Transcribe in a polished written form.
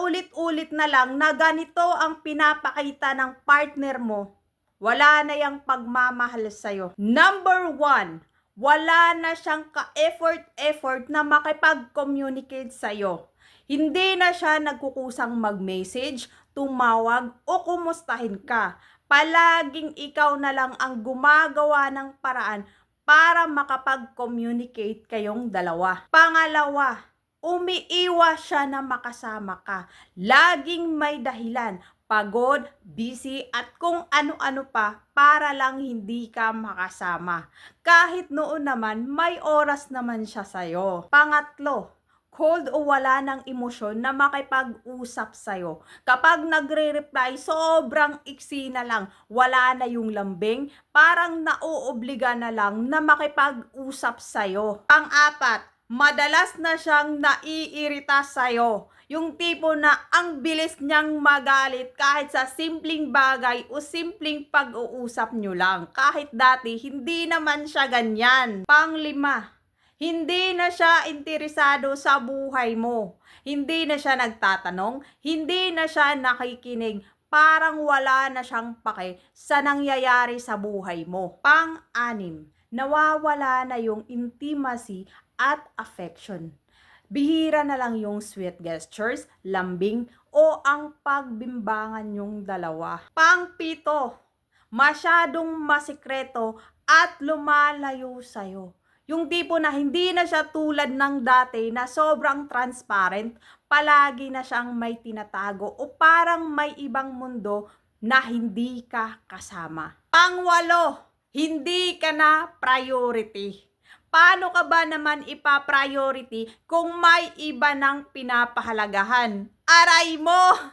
paulit-ulit na lang na ganito ang pinapakita ng partner mo, wala na yang pagmamahal sa'yo. Number 1, wala na siyang ka-effort na makipag-communicate sa'yo. Hindi na siya nagkukusang mag-message, tumawag o kumustahin ka. Palaging ikaw na lang ang gumagawa ng paraan para makapag-communicate kayong dalawa. Pangalawa, umiiwas siya na makasama ka. Laging may dahilan, pagod, busy, at kung ano-ano pa para lang hindi ka makasama. Kahit noon naman, may oras naman siya sa'yo. Pangatlo, cold o wala ng emosyon na makipag-usap sa'yo. Kapag nagre-reply, sobrang iksi na lang, wala na yung lambing, parang nauobliga na lang na makipag-usap sa'yo. Pang-apat, madalas na siyang naiirita sa'yo. Yung tipo na ang bilis niyang magalit kahit sa simpleng bagay o simpleng pag-uusap nyo lang. Kahit dati, hindi naman siya ganyan. Pang-lima, hindi na siya interesado sa buhay mo. Hindi na siya nagtatanong, hindi na siya nakikinig. Parang wala na siyang pake sa nangyayari sa buhay mo. Pang-anim, nawawala na yung intimacy at affection. Bihira na lang yung sweet gestures, lambing, o ang pagbimbangan yung dalawa. Pang-pito, masyadong masikreto at lumalayo sa'yo. Yung tipo na hindi na siya tulad ng dati na sobrang transparent, palagi na siyang may tinatago o parang may ibang mundo na hindi ka kasama. Pangwalo, hindi ka na priority. Paano ka ba naman ipa-priority kung may iba ng pinapahalagahan? Aray mo!